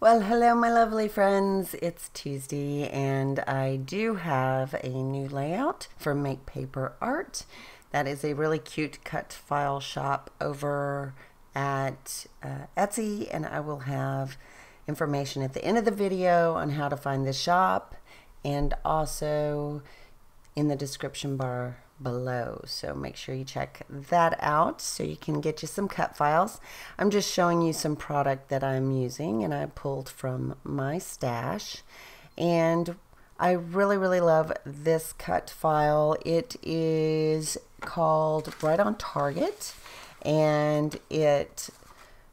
Well, hello, my lovely friends. It's Tuesday, and I do have a new layout for Make Paper Art. That is a really cute cut file shop over at Etsy, and I will have information at the end of the video on how to find the shop and also in the description bar below, so make sure you check that out so you can get you some cut files. I'm just showing you some product that I'm using and I pulled from my stash, and I really love this cut file. It is called Right on Target, and it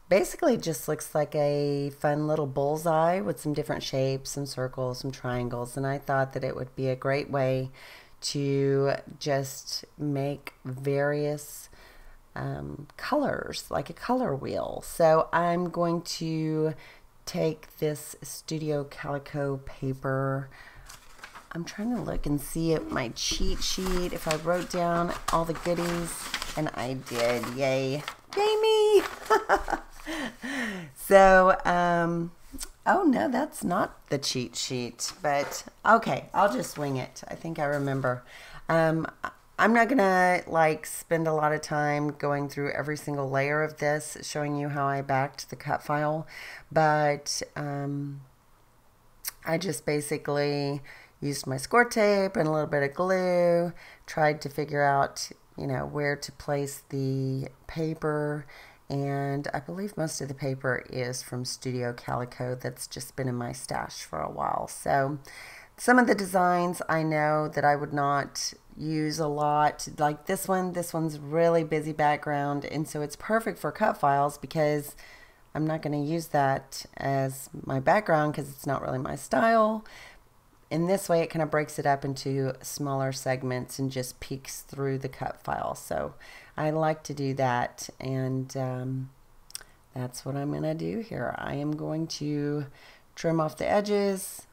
basically just looks like a fun little bullseye with some different shapes, some circles, some triangles, and I thought that it would be a great way to just make various colors, like a color wheel. So I'm going to take this Studio Calico paper. I'm trying to look and see at my cheat sheet if I wrote down all the goodies, and I did. Yay. Yay me! So, oh no, that's not the cheat sheet, but okay, I'll just wing it. I think I remember. I'm not gonna like spend a lot of time going through every single layer of this, showing you how I backed the cut file, but I just basically used my score tape and a little bit of glue, tried to figure out, you know, where to place the paper. And I believe most of the paper is from Studio Calico that's just been in my stash for a while. So some of the designs I know that I would not use a lot, like this one's really busy background, and so it's perfect for cut files because I'm not going to use that as my background because it's not really my style. In this way, it kind of breaks it up into smaller segments and just peeks through the cut file. So I like to do that, and that's what I'm going to do here. I am going to trim off the edges,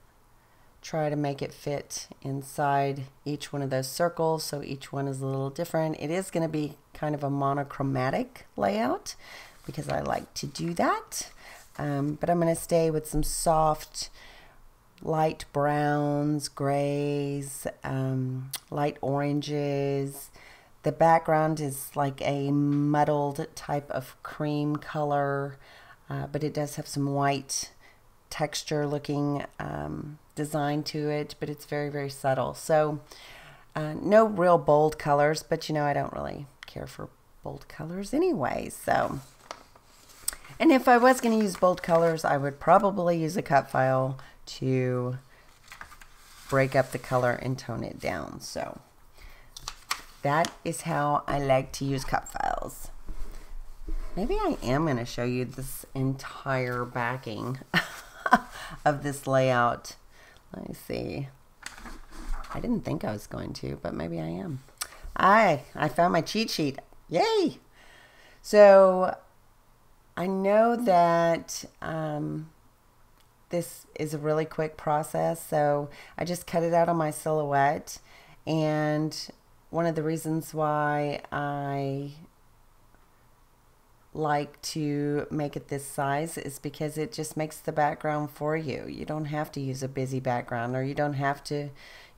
try to make it fit inside each one of those circles, so each one is a little different. It is going to be kind of a monochromatic layout because I like to do that, but I'm going to stay with some soft light browns, grays, light oranges. The background is like a muddled type of cream color, but it does have some white texture looking design to it, but it's very subtle. So no real bold colors, but you know, I don't really care for bold colors anyway. So, and if I was going to use bold colors, I would probably use a cut file to break up the color and tone it down. So that is how I like to use cut files. Maybe I am going to show you this entire backing of this layout. Let me see. I didn't think I was going to, but maybe I am. I found my cheat sheet. Yay! So I know that this is a really quick process, so I just cut it out on my silhouette, and one of the reasons why I like to make it this size is because it just makes the background for you. You don't have to use a busy background, or you don't have to,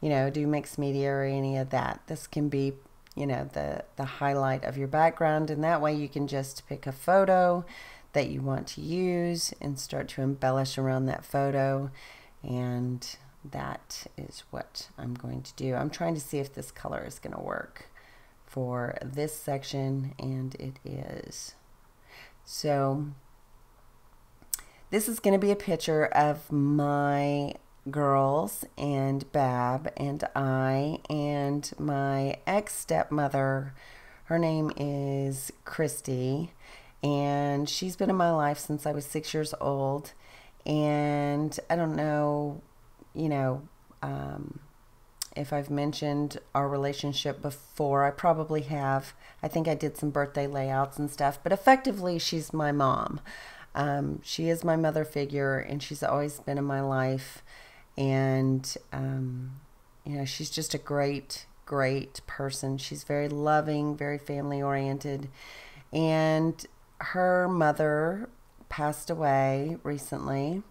you know, do mixed media or any of that. This can be, you know, the highlight of your background, and that way you can just pick a photo that you want to use and start to embellish around that photo, and that is what I'm going to do. I'm trying to see if this color is going to work for this section, and it is. So this is going to be a picture of my girls and Bab and I and my ex-stepmother. Her name is Christy, and she's been in my life since I was 6 years old. And I don't know, you know, if I've mentioned our relationship before. I probably have. I think I did some birthday layouts and stuff, but effectively she's my mom. She is my mother figure, and she's always been in my life. And, you know, she's just a great person. She's very loving, very family oriented. And her mother passed away recently,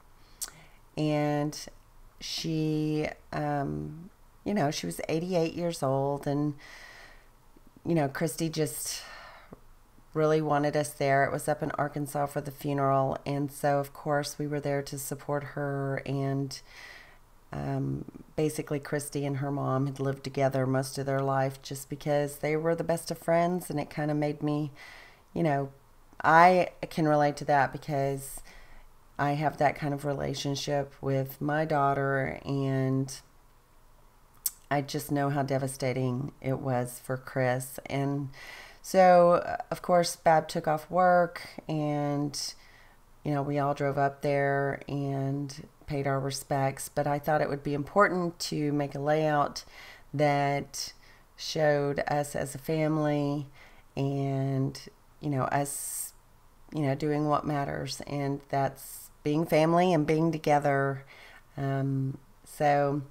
and she, you know, she was 88 years old, and, you know, Christy just really wanted us there. It was up in Arkansas for the funeral, and so of course we were there to support her. And basically Christy and her mom had lived together most of their life just because they were the best of friends, and it kind of made me, you know, I can relate to that because I have that kind of relationship with my daughter, and I just know how devastating it was for Chris. And so, of course, Bab took off work, and, you know, we all drove up there and paid our respects. But I thought it would be important to make a layout that showed us as a family, and, you know, us, you know, doing what matters, and that's being family and being together. So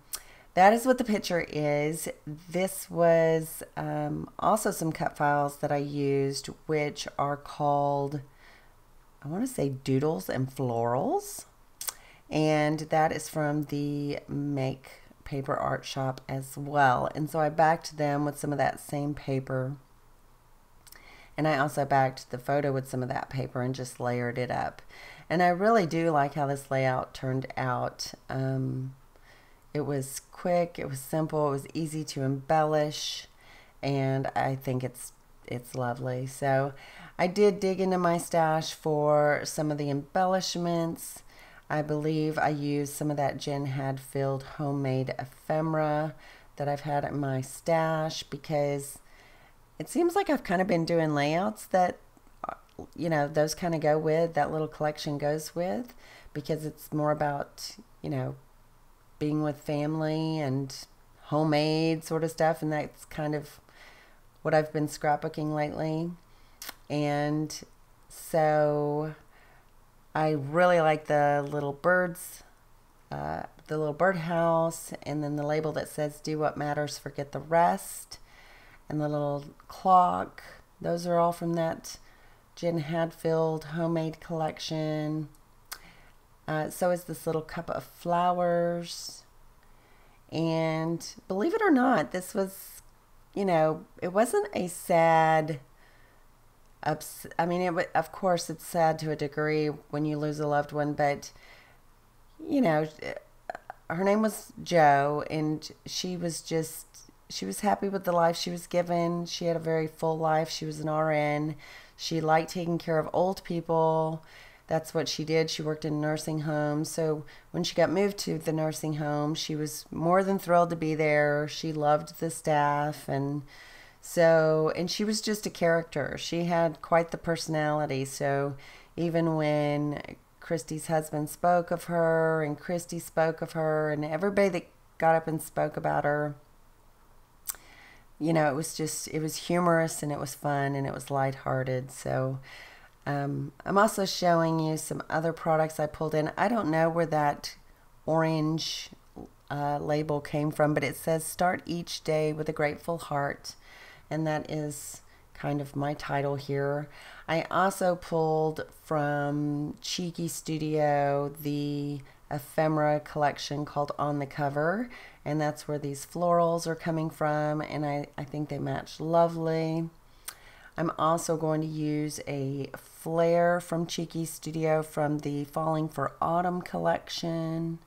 that is what the picture is. This was also some cut files that I used, which are called, I want to say, Doodles and Florals. And that is from the Make Paper Art Shop as well. And so I backed them with some of that same paper. And I also backed the photo with some of that paper and just layered it up. And I really do like how this layout turned out. It was quick, it was simple, it was easy to embellish, and I think it's lovely. So I did dig into my stash for some of the embellishments. I believe I used some of that Jen Hadfield homemade ephemera that I've had in my stash, because it seems like I've kind of been doing layouts that, you know, those kind of go with, that little collection goes with, because it's more about, you know, being with family and homemade sort of stuff, and that's kind of what I've been scrapbooking lately. And so I really like the little birds, the little birdhouse, and then the label that says "Do what matters, forget the rest," and the little clock. Those are all from that Jen Hadfield homemade collection. So is this little cup of flowers. And believe it or not, this was, you know, it wasn't a sad, I mean, of course it's sad to a degree when you lose a loved one, but, you know, her name was Jo, and she was happy with the life she was given. She had a very full life. She was an RN. She liked taking care of old people. That's what she did. She worked in nursing homes. So when she got moved to the nursing home, she was more than thrilled to be there. She loved the staff. And she was just a character. She had quite the personality. So even when Christy's husband spoke of her, and Christy spoke of her, and everybody that got up and spoke about her, you know, it was humorous, and it was fun, and it was lighthearted. So I'm also showing you some other products I pulled in. I don't know where that orange label came from, but it says "Start each day with a grateful heart," and that is kind of my title here. I also pulled from Cheeky Studio the ephemera collection called On the Cover, and that's where these florals are coming from, and I think they match lovely. I'm also going to use a flare from Cheeky Studio from the Falling for Autumn collection,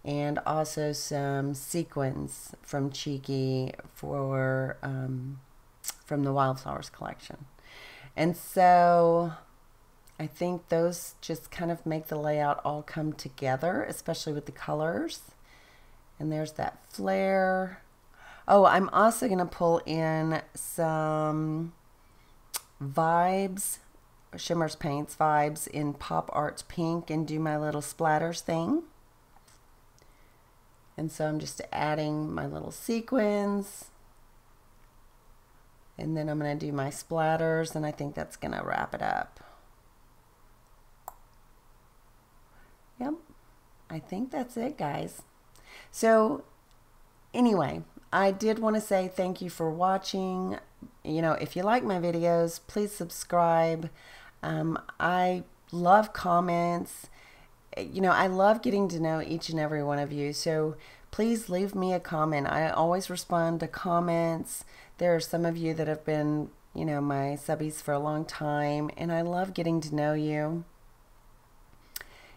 and also some sequins from Cheeky for from the Wildflowers collection. And so I think those just kind of make the layout all come together, especially with the colors. And there's that flare. Oh, I'm also going to pull in some Vibes, Shimmers Paints Vibes in Pop Arts Pink, and do my little splatters thing. And so I'm just adding my little sequins, and then I'm going to do my splatters, and I think that's going to wrap it up. Yep, I think that's it, guys. So anyway, I did want to say thank you for watching. You know, if you like my videos, please subscribe. I love comments. you know, I love getting to know each and every one of you. So please leave me a comment. I always respond to comments. There are some of you that have been, you know, my subbies for a long time, and I love getting to know you.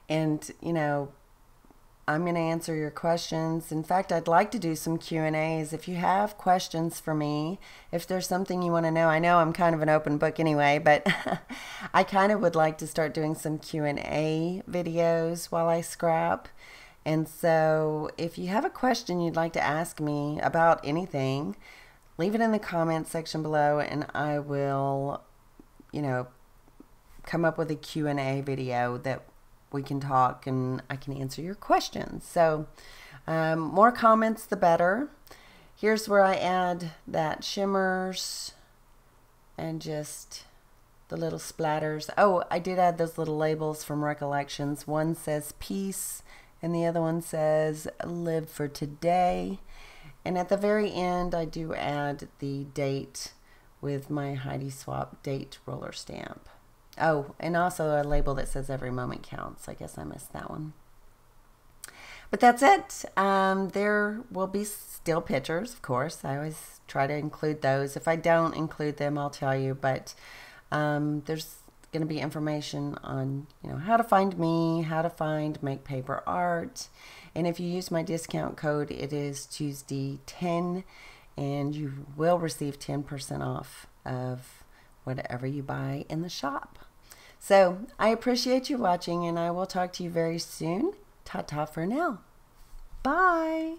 And, you know, I'm going to answer your questions. In fact, I'd like to do some Q&As. If you have questions for me, if there's something you want to know I'm kind of an open book anyway, but I kind of would like to start doing some Q&A videos while I scrap. And so if you have a question you'd like to ask me about anything, leave it in the comments section below, and I will, you know, come up with a Q&A video that we can talk and I can answer your questions. So more comments the better. Here's where I add that shimmers and just the little splatters. Oh, I did add those little labels from Recollections. One says peace and the other one says live for today. And at the very end I do add the date with my Heidi Swap date roller stamp. Oh, and also a label that says every moment counts. I guess I missed that one. But that's it. There will be still pictures, of course. I always try to include those. If I don't include them, I'll tell you. But there's going to be information on, you know, how to find me, how to find Make Paper Art. And if you use my discount code, it is Tuesday10, and you will receive 10% off of whatever you buy in the shop. So I appreciate you watching, and I will talk to you very soon. Ta-ta for now. Bye.